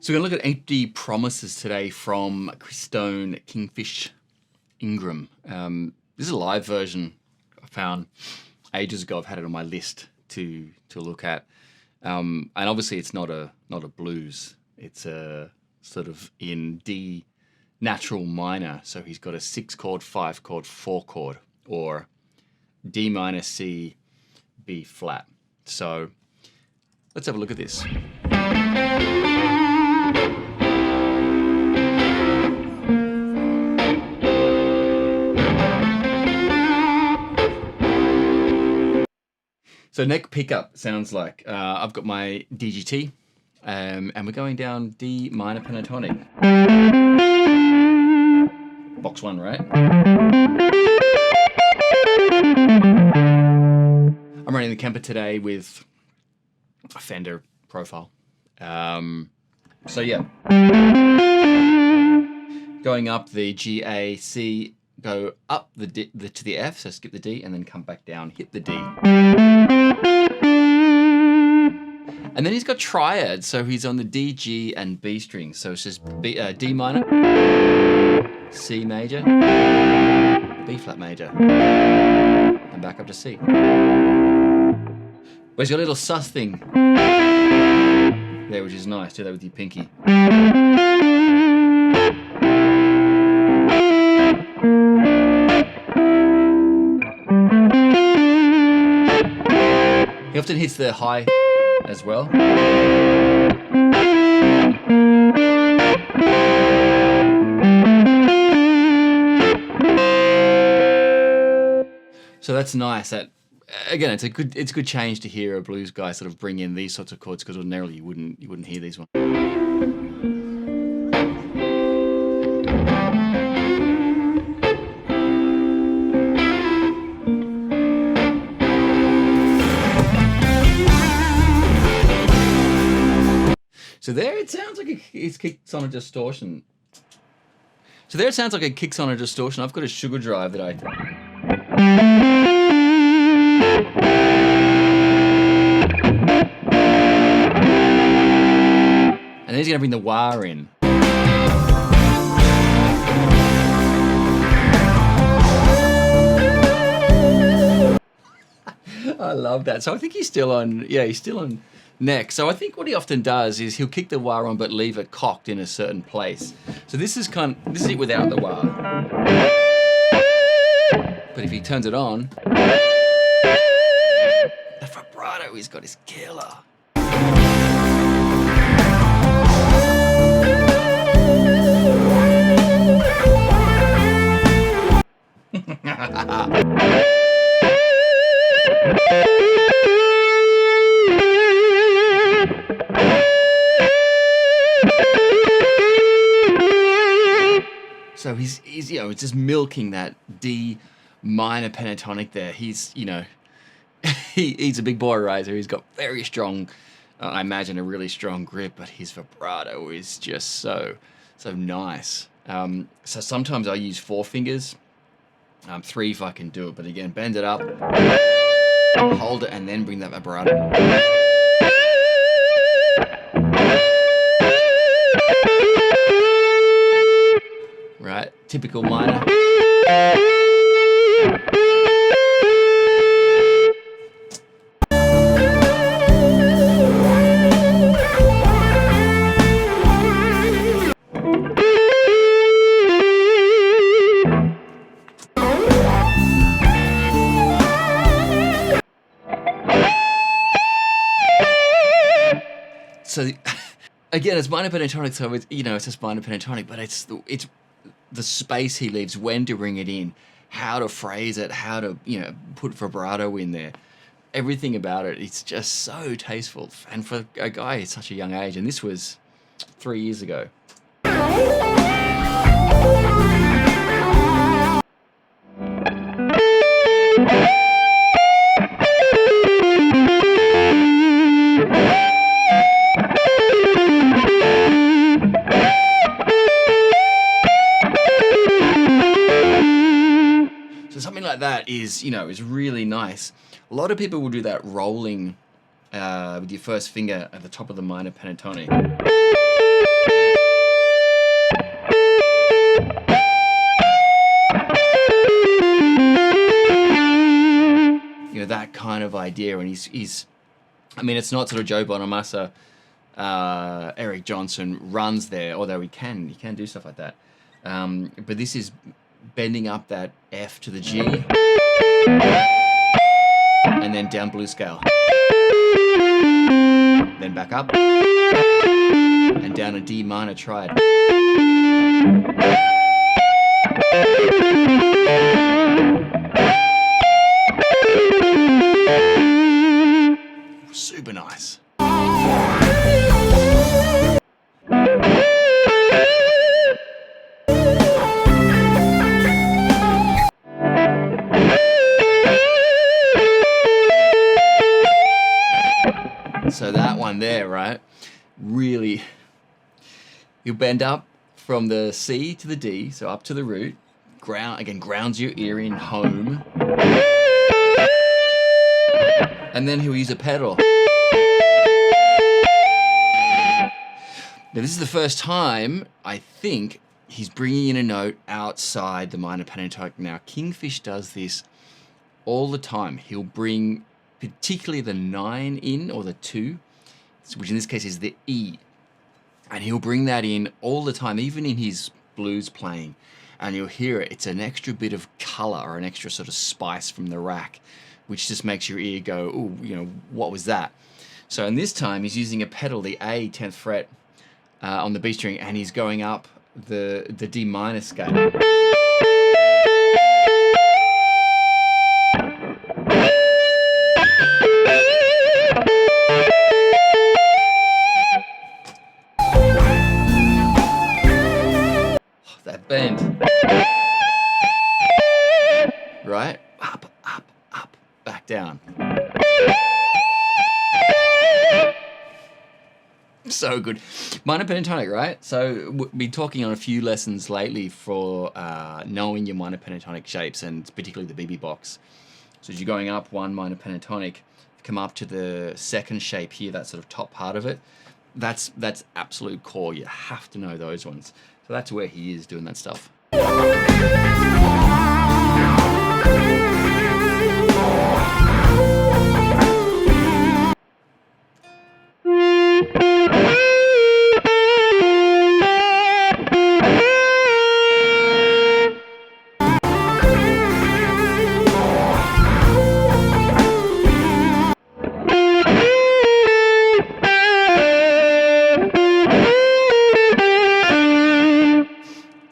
So we're going to look at Empty Promises today from Christone, Kingfish, Ingram. This is a live version I found ages ago. I've had it on my list to look at. And obviously it's not a blues. It's a sort of in D natural minor. So he's got a 6 chord, 5 chord, 4 chord, or D minor, C, B flat. So let's have a look at this. So neck pickup sounds like I've got my DGT and we're going down D minor pentatonic. Box 1, right? I'm running the Kemper today with a Fender profile. So yeah. Going up the G, A, C, go up the D, to the F, so skip the D, and then come back down, hit the D. And then he's got triads, so he's on the D, G, and B strings. So it's just D minor, C major, B flat major, and back up to C. But he's got a little sus thing there, which is nice. Do that with your pinky. He often hits the high as well. So that's nice. That again, it's a good change to hear a blues guy sort of bring in these sorts of chords, because ordinarily you wouldn't hear these ones. So there it sounds like it kicks on a distortion. So there it sounds like it kicks on a distortion. I've got a sugar drive that I... And then he's going to bring the wah in. I love that. So I think he's still on neck. So I think what he often does is he'll kick the wah on but leave it cocked in a certain place. So this is it without the wah. But if he turns it on, the vibrato he's got is killer. So he's it's just milking that D minor pentatonic there. He's he's a big boy riser. He's got very strong, I imagine a really strong grip, but his vibrato is just so nice. So sometimes I use 4 fingers, 3 if I can do it, but again, bend it up, hold it, and then bring that vibrato. Right, typical minor. So again, it's minor pentatonic, so it's it's just minor pentatonic, but it's the space he leaves, when to bring it in, how to phrase it, how to put vibrato in there. Everything about it, it's just so tasteful. And for a guy at such a young age, and this was 3 years ago. Something like that is really nice. A lot of people will do that rolling with your first finger at the top of the minor pentatonic. of idea, and he's I mean, it's not sort of Joe Bonamassa, Eric Johnson runs there, although he can do stuff like that. But this is bending up that F to the G, and then down blues scale, then back up, and down a D minor triad. Super nice. So that one there, right? Really, you bend up from the C to the D, so up to the root. Grounds your ear in home. And then he'll use a pedal. Now this is the first time, I think, he's bringing in a note outside the minor pentatonic. Now Kingfish does this all the time. He'll bring particularly the 9 in, or the 2, which in this case is the E. And he'll bring that in all the time, even in his blues playing. And you'll hear it. It's an extra bit of color, or an extra sort of spice from the rack, which just makes your ear go, ooh, you know, what was that? So in this time, he's using a pedal, the A 10th fret, on the B string, and he's going up the D minor scale. That bend. Right? Up, up, up, back down. So good. Minor pentatonic, right? So we've been talking on a few lessons lately for knowing your minor pentatonic shapes, and particularly the BB box. So as you're going up one minor pentatonic, come up to the second shape here, that sort of top part of it. That's absolute core. You have to know those ones. So that's where he is doing that stuff.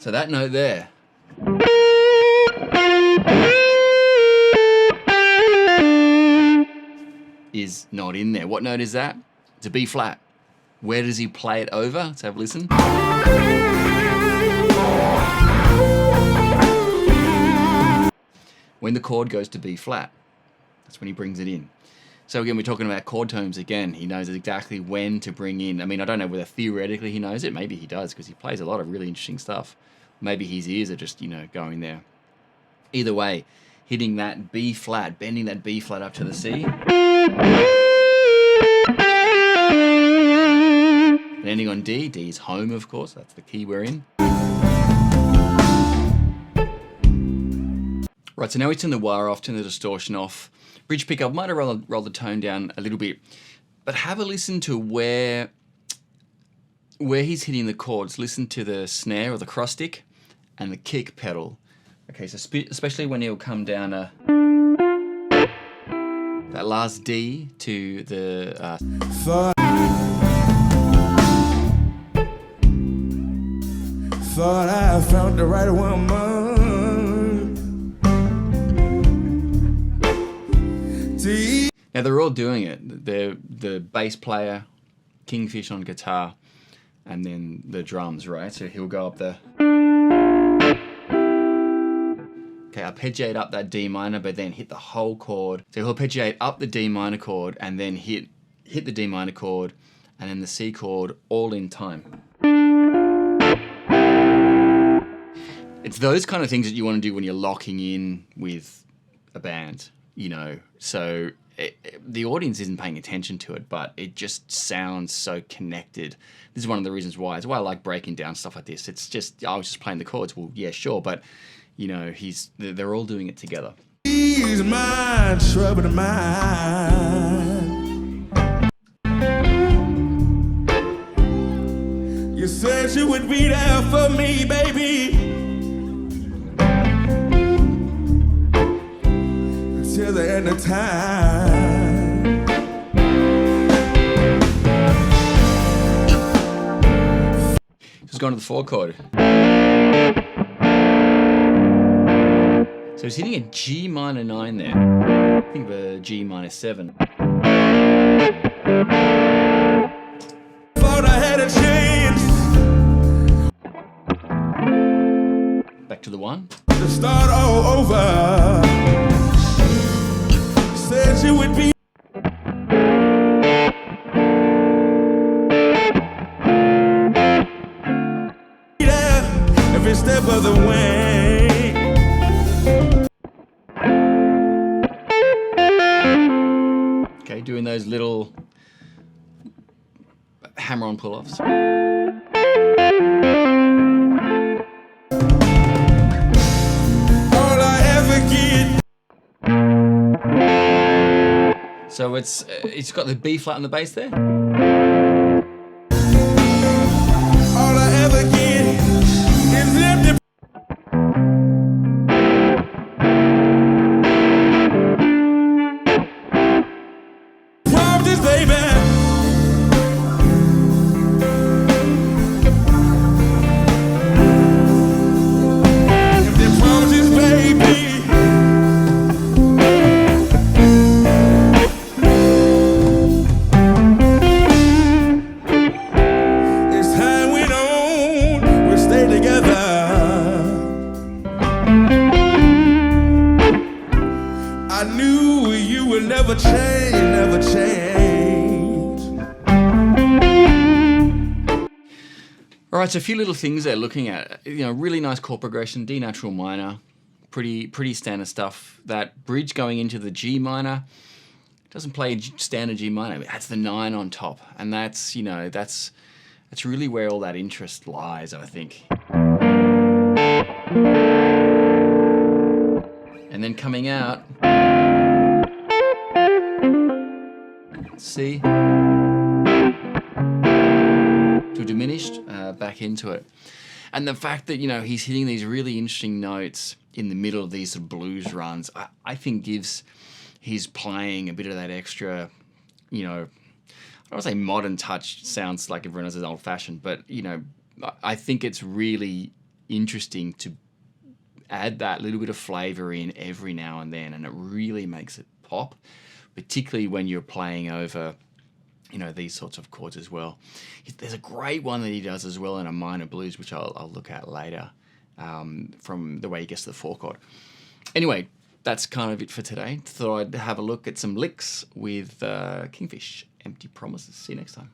So that note there is not in there. What note is that? It's a B flat. Where does he play it over? Let's have a listen. When the chord goes to B flat, that's when he brings it in. So again, we're talking about chord tones again. He knows exactly when to bring in. I mean, I don't know whether theoretically he knows it. Maybe he does, because he plays a lot of really interesting stuff. Maybe his ears are just, you know, going there. Either way, hitting that B flat, bending that B flat up to the C. And ending on D. D is home, of course. That's the key we're in. Right, so now we turn the wire off, turn the distortion off. Bridge pickup, might have rolled the tone down a little bit. But have a listen to where he's hitting the chords. Listen to the snare or the cross stick and the kick pedal. Okay, so especially when he'll come down that last D to the... Thought I found the right woman. Now they're all doing it. They're the bass player, Kingfish on guitar, and then the drums, right? So he'll go up the... Okay, arpeggiate up that D minor, but then hit the whole chord. So he'll arpeggiate up the D minor chord, and then hit the D minor chord, and then the C chord, all in time. It's those kind of things that you want to do when you're locking in with a band, you know. So the audience isn't paying attention to it, but it just sounds so connected. This is one of the reasons why. It's why I like breaking down stuff like this. It's just, I was just playing the chords. Well, yeah, sure, but you know, they're all doing it together. Ease my troubled mind. You said you would be there for me, baby, till the end of time. Just going to the 4 chord. So he's hitting a G minor 9 there. I think of a G minor 7. Thought I had a chance Back to the 1. to start all over. Said you would be there every step of the way. Okay, doing those little hammer-on pull-offs. All I ever get. So it's got the B flat on the bass there. All I ever get is empty. Promises, baby. Empty promises, baby. As time went on, we stayed together. I knew you would never change, never change. All right, so a few little things there looking at. You know, really nice chord progression, D natural minor, pretty standard stuff. That bridge going into the G minor doesn't play standard G minor. That's the 9 on top, and that's, you know, that's really where all that interest lies, I think. And then coming out, C to diminished, back into it. And the fact that, you know, he's hitting these really interesting notes in the middle of these sort of blues runs, I think gives his playing a bit of that extra, you know, I don't want to say modern touch, sounds like everyone else is old fashioned, but, you know, I think it's really interesting to add that little bit of flavor in every now and then, and it really makes it pop, particularly when you're playing over, you know, these sorts of chords as well. There's a great one that he does as well in a minor blues, which I'll look at later, from the way he gets to the 4 chord. Anyway, that's kind of it for today. Thought I'd have a look at some licks with Kingfish, Empty Promises. See you next time.